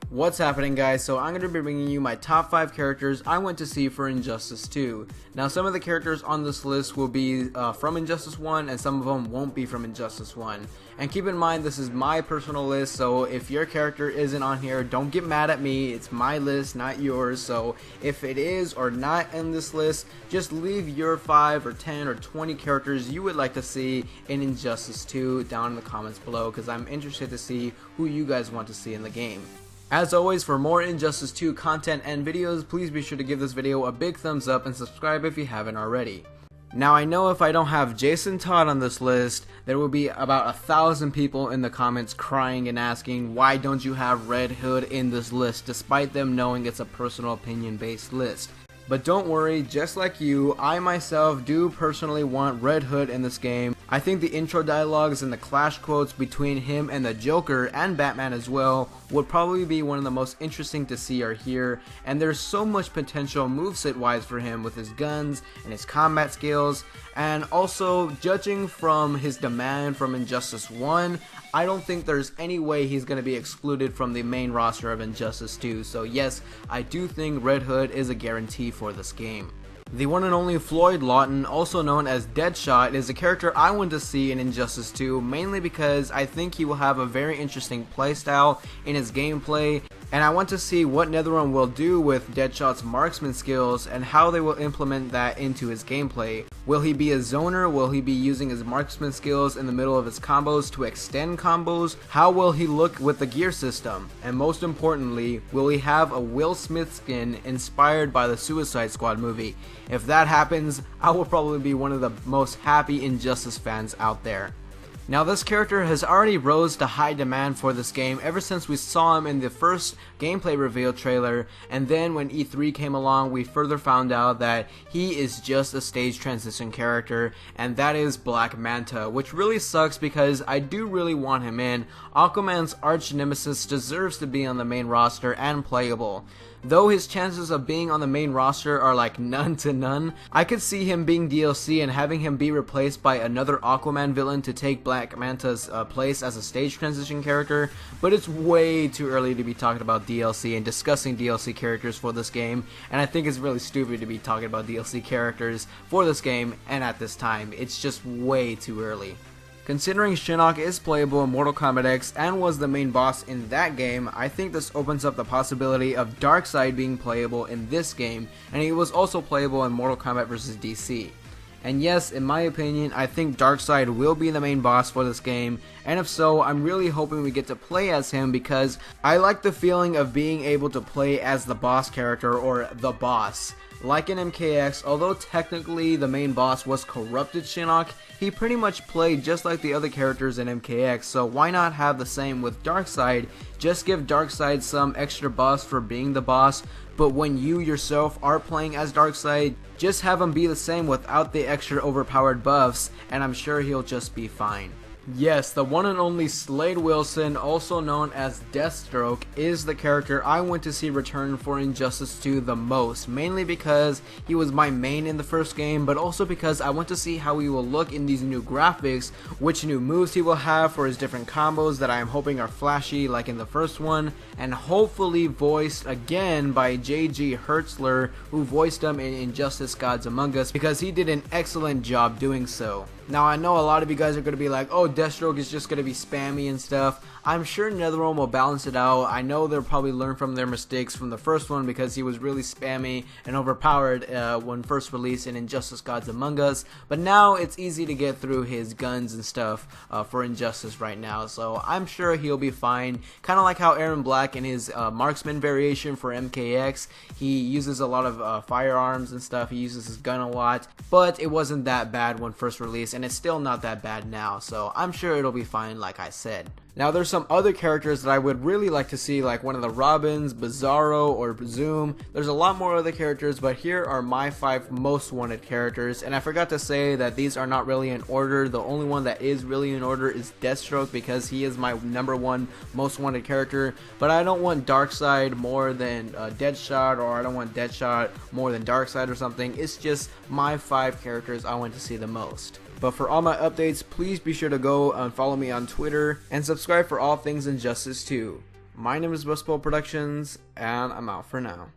What's happening, guys? So I'm going to be bringing you my top 5 characters I went to see for Injustice 2. Now some of the characters on this list will be from Injustice 1 and some of them won't be from Injustice 1. And keep in mind this is my personal list, so if your character isn't on here, don't get mad at me. It's my list, not yours. So if it is or not in this list, just leave your 5 or 10 or 20 characters you would like to see in Injustice 2 down in the comments below, because I'm interested to see who you guys want to see in the game. As always, for more Injustice 2 content and videos, please be sure to give this video a big thumbs up and subscribe if you haven't already. Now I know if I don't have Jason Todd on this list, there will be about 1,000 people in the comments crying and asking, why don't you have Red Hood in this list, despite them knowing it's a personal opinion based list. But don't worry, just like you, I myself do personally want Red Hood in this game. I think the intro dialogues and the clash quotes between him and the Joker and Batman as well would probably be one of the most interesting to see or hear, and there's so much potential moveset wise for him with his guns and his combat skills, and also judging from his demand from Injustice 1, I don't think there's any way he's going to be excluded from the main roster of Injustice 2, so yes, I do think Red Hood is a guarantee for this game. The one and only Floyd Lawton, also known as Deadshot, is a character I want to see in Injustice 2, mainly because I think he will have a very interesting playstyle in his gameplay, and I want to see what NetherRealm will do with Deadshot's marksman skills and how they will implement that into his gameplay. Will he be a zoner? Will he be using his marksman skills in the middle of his combos to extend combos? How will he look with the gear system? And most importantly, will he have a Will Smith skin inspired by the Suicide Squad movie? If that happens, I will probably be one of the most happy Injustice fans out there. Now this character has already rose to high demand for this game ever since we saw him in the first gameplay reveal trailer, and then when E3 came along we further found out that he is just a stage transition character, and that is Black Manta, which really sucks because I do really want him in. Aquaman's arch nemesis deserves to be on the main roster and playable. Though his chances of being on the main roster are like none to none, I could see him being DLC and having him be replaced by another Aquaman villain to take Black Manta's place as a stage transition character, but it's way too early to be talking about DLC and discussing DLC characters for this game, and I think it's really stupid to be talking about DLC characters for this game and at this time. It's just way too early. Considering Shinnok is playable in Mortal Kombat X and was the main boss in that game, I think this opens up the possibility of Darkseid being playable in this game, and he was also playable in Mortal Kombat vs. DC. And yes, in my opinion, I think Darkseid will be the main boss for this game, and if so, I'm really hoping we get to play as him because I like the feeling of being able to play as the boss character or the boss. Like in MKX, although technically the main boss was corrupted Shinnok, he pretty much played just like the other characters in MKX, so why not have the same with Darkseid? Just give Darkseid some extra buffs for being the boss, but when you yourself are playing as Darkseid, just have him be the same without the extra overpowered buffs, and I'm sure he'll just be fine. Yes, the one and only Slade Wilson, also known as Deathstroke, is the character I went to see return for Injustice 2 the most, mainly because he was my main in the first game, but also because I want to see how he will look in these new graphics, which new moves he will have for his different combos that I am hoping are flashy like in the first one, and hopefully voiced again by J.G. Hertzler, who voiced him in Injustice Gods Among Us, because he did an excellent job doing so. Now I know a lot of you guys are going to be like, oh, Deathstroke is just going to be spammy and stuff. I'm sure NetherRealm will balance it out. I know they'll probably learn from their mistakes from the first one because he was really spammy and overpowered when first released in Injustice Gods Among Us. But now it's easy to get through his guns and stuff for Injustice right now. So I'm sure he'll be fine. Kind of like how Aaron Black in his marksman variation for MKX, he uses a lot of firearms and stuff. He uses his gun a lot. But it wasn't that bad when first released, and it's still not that bad now. So I'm sure it'll be fine like I said. Now there's some other characters that I would really like to see, like one of the Robins, Bizarro, or Zoom. There's a lot more other characters, but here are my 5 most wanted characters, and I forgot to say that these are not really in order. The only one that is really in order is Deathstroke because he is my #1 most wanted character, but I don't want Darkseid more than Deadshot, or I don't want Deadshot more than Darkseid or something. It's just my 5 characters I want to see the most. But for all my updates, please be sure to go and follow me on Twitter and subscribe for all things Injustice 2. My name is Westball Productions, and I'm out for now.